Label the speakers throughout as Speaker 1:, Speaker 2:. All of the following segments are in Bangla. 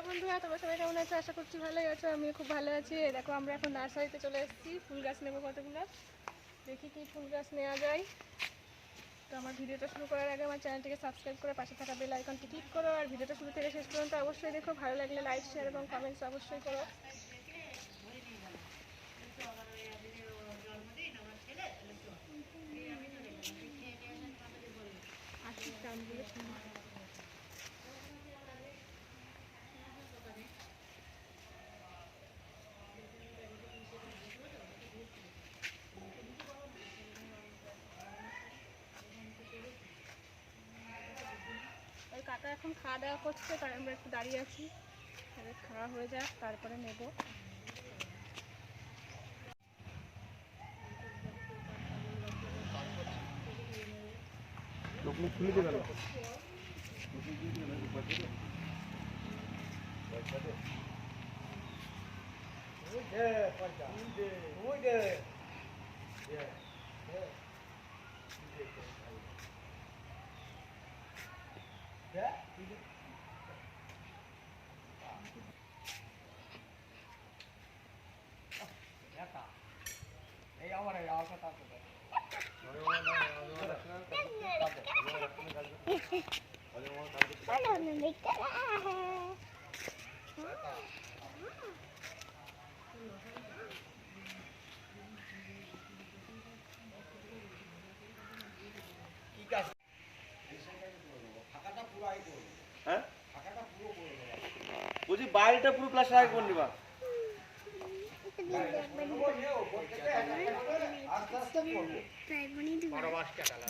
Speaker 1: বন্ধুরা, তোমরা সবাই কেমন আছো? আশা করছি ভালোই আছো। আমিও খুব ভালো আছি। দেখো, আমরা এখন নার্সারিতে চলে এসেছি। ফুল গাছ নেবো কতগুলো, দেখি কি ফুল গাছ নেওয়া যায়। তো আমার ভিডিওটা শুরু করার আগে আমার চ্যানেলটিকে সাবস্ক্রাইব করে পাশে থাকা বেল আইকনটি ক্লিক করো। আর ভিডিওটা শুরু থেকে শেষ পর্যন্ত অবশ্যই দেখো। ভালো লাগলে লাইক, শেয়ার এবং কমেন্টস অবশ্যই করো। ওই কাকা এখন খাওয়া দাওয়া করছে, তাই আমরা একটু দাঁড়িয়ে আছি। খাওয়া হয়ে যাক, তারপরে নেব।
Speaker 2: খুলে দেবে না বলছি বাইরেটা পুরো প্লাস্টার আগে করে নিবা।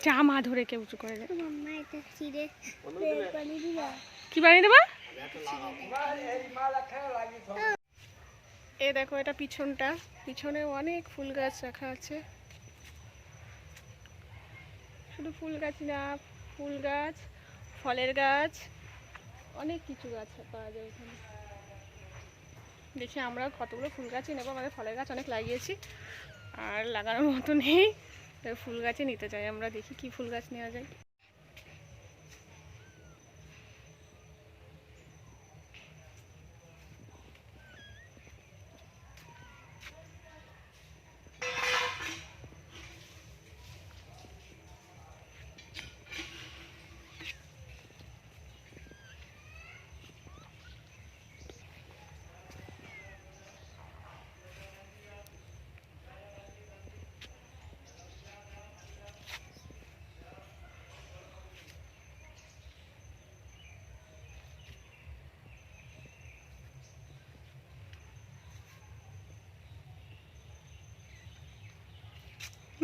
Speaker 1: জামা ধরে কেউ উঁচু করে কি বানিয়ে দেবা? এ দেখো, এটা পিছনটা, পিছনে অনেক ফুল গাছ রাখা আছে। শুধু ফুল গাছ না, ফুল গাছ, ফলের গাছ, অনেক কিছু গাছ পাওয়া যায় এখানে। দেখি আমরা কতগুলো ফুল গাছই নেবো। আমাদের ফলের গাছ অনেক লাগিয়েছি, আর লাগানোর মতো নেই। ফুল গাছই নিতে চাই আমরা। দেখি কি ফুল গাছ নেওয়া যায়।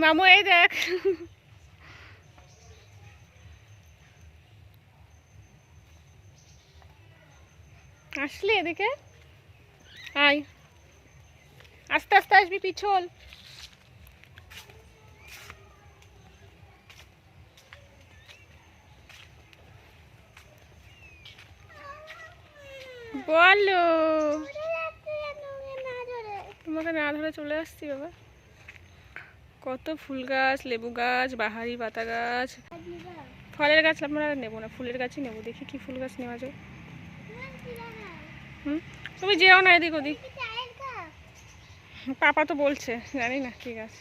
Speaker 1: মামু, এই দেখ, আসলি এদিকে আয়। আস্তে আস্তে আসবি, পিছল। বলো, তোমাকে না ধরে চলে আসছি বাবা। কত ফুল গাছ, লেবু গাছ, বাহারি পাতা গাছ, ফলের গাছ আমরা নেবো না, ফুলের গাছই নেবো। দেখি কি ফুল গাছ নেওয়া যায়। তুমি যেও না এদিক ওদিক। পাপা তো বলছে, জানি না কি গাছ।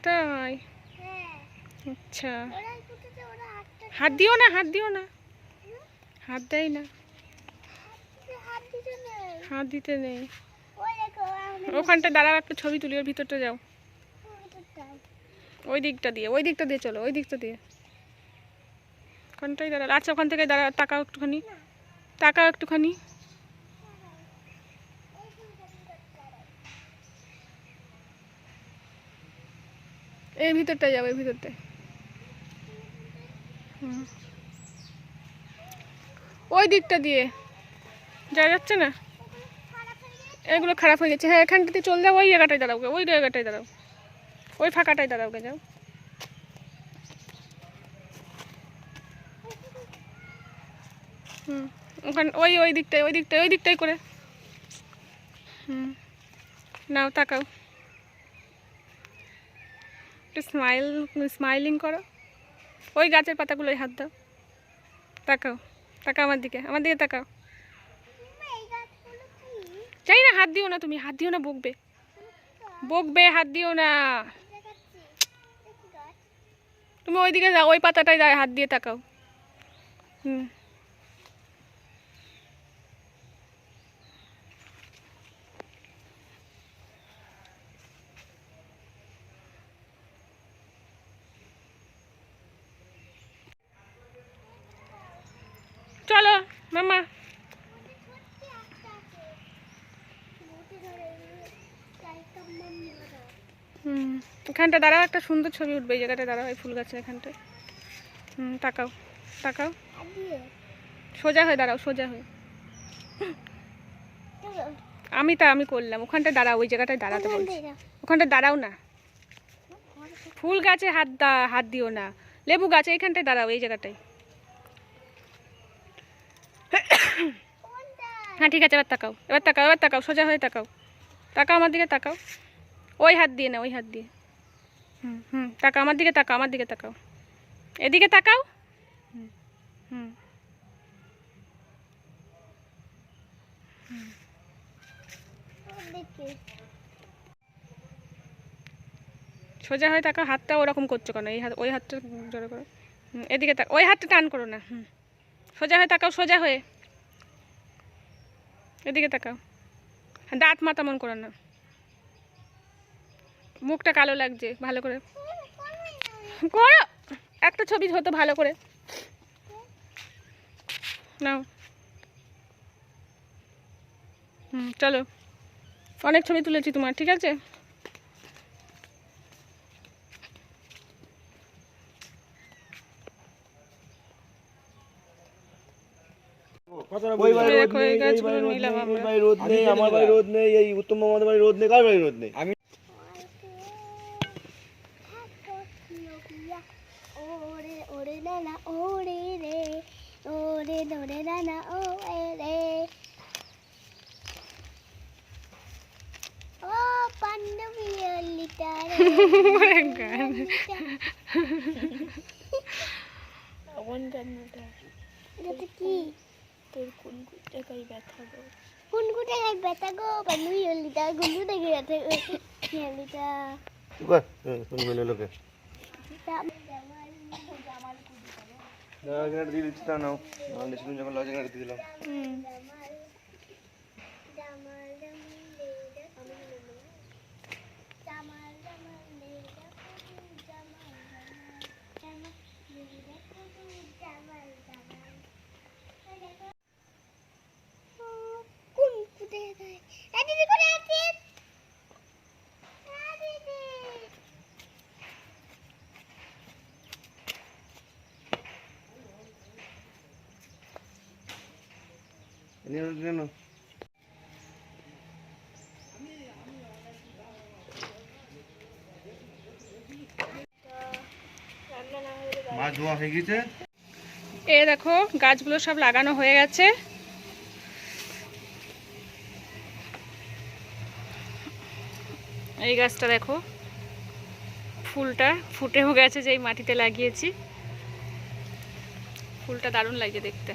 Speaker 1: তাই? আচ্ছা, হাত দিও না, হাত দিও না, হাত দেয় না, হাত দিতে নেই। ওখানটা দাঁড়াও, একটা ছবি তুলি। ওর ভিতরটা যাও, ওই দিকটা দিয়ে, ওই দিকটা দিয়ে চলো, ওই দিকটা দিয়ে। ওখানটাই দাঁড়াও। আচ্ছা, ওখান থেকে দাঁড়া, তাকাও একটুখানি, তাকাও একটুখানি। এই ভিতরটা যাও, এই ভিতরটায়। ওই দিকটা দিয়ে যাওয়া যাচ্ছে না, এগুলো খারাপ হয়ে গেছে। হ্যাঁ, এখানটাতে চল যাও, ওই জায়গাটায় দাঁড়াও, ওই জায়গাটায় দাঁড়াও, ওই ফাঁকাটায় দাঁড়াও, যাও। ওখানে ওই ওই দিকটায়, ওই দিকটায়, ওই দিকটায় করে। নাও, তাকাও, একটু স্মাইলিং করো। ওই গাছের পাতাগুলোই হাত দাও। তাকাও, তাকাও আমার দিকে, আমার দিকে তাকাও। চাই না, হাত দিও না, তুমি হাত দিও না, বকবে, বকবে, হাত দিও না। তুমি ওইদিকে যাও, ওই পাতাটায় হাত দিয়ে তাকাও। হুম, চলো মামা। হুম, এখানটা দাঁড়াও, একটা সুন্দর ছবি উঠবে এই জায়গাটা, দাঁড়াও, এই ফুল গাছের এখানটায়। হুম, তাকাও, তাকাও, সোজা হয়ে দাঁড়াও, সোজা হয়ে। আমি করলাম, ওখানটায় দাঁড়াও, ওই জায়গাটায় দাঁড়াতে বলছি, ওখানটায় দাঁড়াও না। ফুল গাছে হাত দিও না, লেবু গাছে এইখানটায় দাঁড়াও, এই জায়গাটায়। হ্যাঁ ঠিক আছে, এবার তাকাও, এবার তাকাও, এবার তাকাও, সোজা হয়ে তাকাও, তাকাও আমার দিকে, তাকাও, ওই হাত দিয়ে না, ওই হাত দিয়ে। হুম হুম, তাকাও আমার দিকে, তাকাও আমার দিকে, তাকাও, এদিকে তাকাও। হুম হুম, সোজা হয়ে তাকাও, হাতটা ওরকম করছো কেন, এই হাত, ওই হাতটা জোরে করো। হুম, এদিকে তাকাও, ওই হাতটা টান করো না। হুম, সোজা হয়ে তাকাও, সোজা হয়ে, এদিকে তাকাও, দাঁত মাথা মন করো না, মুখটা কালো লাগছে, ভালো করে করো, একটা ছবি হতো ভালো করে নাও। হুম, চলো, অনেক ছবি তুলেছি তোমার, ঠিক আছে।
Speaker 2: ওই বাড়ি রোদ
Speaker 1: দেখো
Speaker 2: নেই,
Speaker 1: এই
Speaker 2: এই
Speaker 1: গাছগুলো
Speaker 2: বাড়ি রোদ
Speaker 1: নিলাম
Speaker 2: নেই, এই
Speaker 1: আমরা।
Speaker 2: বাড়ি রোদ নেই, আমার বাড়ি রোদ নেই, এই উত্তম মামাদের বাড়ি রোদ নেই, কার বাড়ি রোদ নেই? আমি
Speaker 3: ওরে ওরে নানা ওরে রে, ওরে ওরে নানা ওরে রে, ও পান্ডবী ললিতা রে,
Speaker 1: গান
Speaker 3: এটা কি?
Speaker 1: তোর কোন জায়গায় ব্যথা গো?
Speaker 3: কোন কোটে গায় ব্যথা গো, পান্ডবী ললিতা, কোন কোটে গায় ব্যথা গো ললিতা।
Speaker 2: কোন মেলে লোকে জায়গাটা দিয়ে দিচ্ছি, তা নাও, আমার নিচে যখন লজ জায়গাটা দিয়ে দিলাম।
Speaker 3: কোন কোটে গায়, এ দিদি কোটে আছিস? দিদি
Speaker 2: নিয়ে মাছ ধোয়া হয়ে গেছে।
Speaker 1: এ দেখো গাছগুলো সব লাগানো হয়ে গেছে। এই গাছটা দেখো, ফুলটা ফুটেও গেছে, যেই মাটিতে লাগিয়েছি। ফুলটা দারুণ লাগছে দেখতে।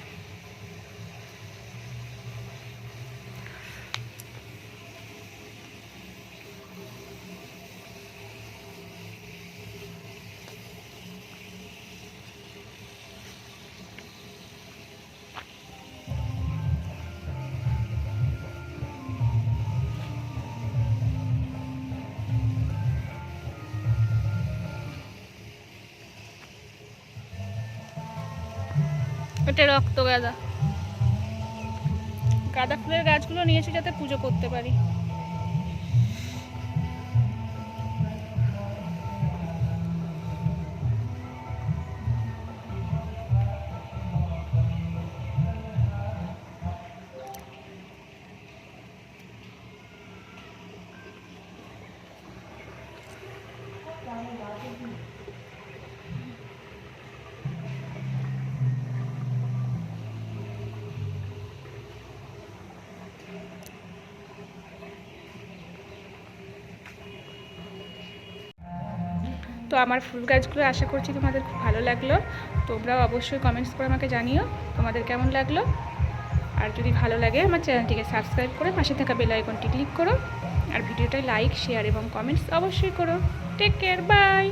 Speaker 1: এটা রক্ত গাঁদা, গাঁদা ফুলের গাছগুলো নিয়েছি যাতে পুজো করতে পারি। তো আমার ফুল গাছগুলো আশা করছি তোমাদের খুব ভালো লাগলো। তোমরাও অবশ্যই কমেন্টস করে আমাকে জানিও তোমাদের কেমন লাগলো। আর যদি ভালো লাগে আমার চ্যানেলটিকে সাবস্ক্রাইব করে পাশে থাকা বেল আইকনটি ক্লিক করো। আর ভিডিওটা লাইক, শেয়ার এবং কমেন্টস অবশ্যই করো। Take care, by.